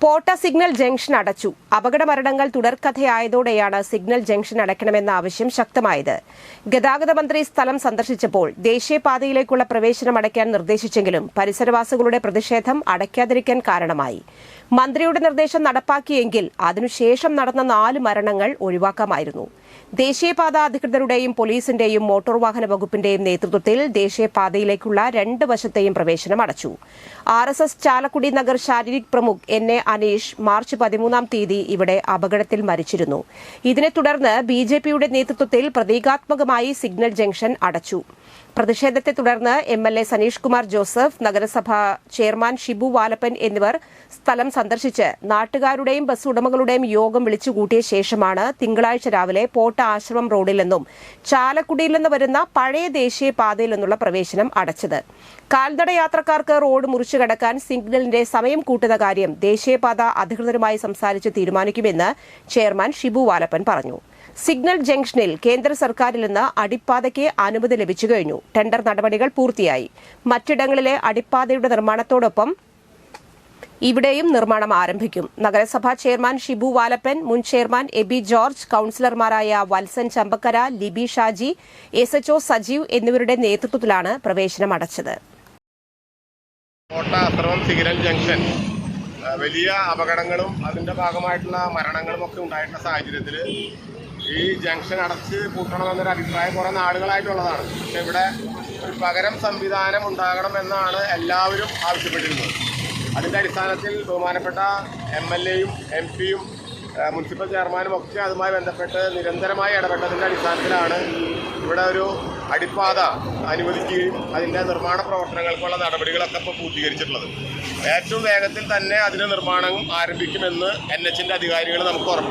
പോട്ട signal junction അടച്ചു. അപകട മരണങ്ങൾ തുടർക്കഥയായതോടെയാണ് സിഗ്നൽ ജംഗ്ഷൻ അടയ്ക്കണമെന്ന ആവശ്യം ശക്തമായത്. ഗതാഗത മന്ത്രി സ്ഥലം സന്ദർശിച്ചപ്പോൾ ദേശീയപാതയിലേക്കുള്ള പ്രവേശനം അടയ്ക്കാൻ നിർദ്ദേശിച്ചെങ്കിലും പരിസരവാസികളുടെ പ്രതിഷേധം അടയ്ക്കാതിരിക്കാൻ കാരണമായി. മന്ത്രിയുടെ നിർദ്ദേശം നടപ്പാക്കിയെങ്കിൽ അതിനുശേഷം നടന്ന 4 മരണങ്ങൾ ഒഴിവാക്കാമായിരുന്നു. ദേശീയപാത അധികൃതരുടെയും പോലീസിന്റെയും മോട്ടോർ വാഹന വകുപ്പിന്റെയും നേതൃത്വത്തിൽ ദേശീയപാതയിലേക്കുള്ള 2 വശത്തെയും പ്രവേശനം അടച്ചു. RSS ചാലക്കുടി നഗർ ശാരീരിക് പ്രമുഖ് NA അനീഷ് മാർച്ച് 13-ാം തീയതി ഇവിടെ അപകടത്തിൽ മരിച്ചിരുന്നു. ഇതിനെ തുടർന്ന് BJPയുടെ നേതൃത്വത്തിൽ പ്രതീകാത്മകമായി സിഗ്നൽ ജംഗ്ഷൻ അടച്ചു. പ്രതിഷേധത്തെ തുടർന്ന് MLA സനീഷ് കുമാർ ജോസഫ്, നഗരസഭാ ചെയർമാൻ ഷിബു വാലപ്പൻ എന്നിവർ സ്ഥലം സന്ദർശിച്ച് നാട്ടുകാരുടെയും ബസ് ഉടമകളുടെയും യോഗം വിളിച്ചുകൂട്ടിയ ശേഷമാണ് തിങ്കളാഴ്ച രാവിലെ പോട്ട ആശ്രമം റോഡിൽ നിന്നും ചാലക്കുടിയിൽ നിന്ന് വരുന്ന പഴയ ദേശീയപാതയിൽ നിന്നുള്ള പ്രവേശനം അടച്ചത്. കാൽനട യാത്രക്കാർക്ക് റോഡ് മുറിച്ചു കടക്കാൻ സിഗ്നലിന്റെ സമയം കൂട്ടുന്ന കാര്യം ദേശീയപാത അധികൃതരുമായി സംസാരിച്ച് തീരുമാനിക്കുമെന്ന് ചെയർമാൻ ഷിബു വാലപ്പൻ പറഞ്ഞു. സിഗ്നൽ ജംഗ്ഷനിൽ കേന്ദ്ര സർക്കാരിൽ നിന്ന് അടിപ്പാതയ്ക്ക് അനുമതി ലഭിച്ചു കഴിഞ്ഞു. ടെൻഡർ നടപടികൾ പൂർത്തിയായി. മറ്റിടങ്ങളിലെ അടിപ്പാതയുടെ നിർമ്മാണത്തോടൊപ്പം ഇവിടെയും നിർമ്മാണം ആരംഭിക്കും. നഗരസഭാ ചെയർമാൻ ഷിബു വാലപ്പൻ, മുൻ ചെയർമാൻ എബി ജോർജ്, കൌൺസിലർമാരായ വത്സൻ ചമ്പക്കര, ലിബി ഷാജി, SHO സജീവ് എന്നിവരുടെ നേതൃത്വത്തിലാണ് പ്രവേശനം അടച്ചത്. പോട്ട ആശ്രമം സിഗ്നൽ ജംഗ്ഷൻ വലിയ അപകടങ്ങളും അതിന്റെ ഭാഗമായിട്ടുള്ള മരണങ്ങളും ഒക്കെ ഉണ്ടായിട്ടുള്ള സാഹചര്യത്തിൽ ഈ ജംഗ്ഷൻ അടച്ച് പൂട്ടണമെന്നൊരു അഭിപ്രായം കുറെ നാളുകളായിട്ടുള്ളതാണ്. പക്ഷെ ഇവിടെ ഒരു പകരം സംവിധാനം ഉണ്ടാകണമെന്നാണ് എല്ലാവരും ആവശ്യപ്പെട്ടിരുന്നത്. അതിന്റെ അടിസ്ഥാനത്തിൽ ബഹുമാനപ്പെട്ട MLAയും MP യും മുനിസിപ്പൽ ചെയർമാനും ഒക്കെ അതുമായി ബന്ധപ്പെട്ട് നിരന്തരമായി ഇടപെട്ടതിന്റെ അടിസ്ഥാനത്തിലാണ് ഇവിടെ ഒരു അടിപ്പാത അനുവദിക്കുകയും അതിന്റെ നിർമ്മാണ പ്രവർത്തനങ്ങൾക്കുള്ള നടപടികളൊക്കെ ഇപ്പോൾ പൂർത്തീകരിച്ചിട്ടുള്ളത്. ഏറ്റവും വേഗത്തിൽ തന്നെ അതിന്റെ നിർമ്മാണം ആരംഭിക്കുമെന്ന് NHന്റെ അധികാരികൾ നമുക്ക് ഉറപ്പ്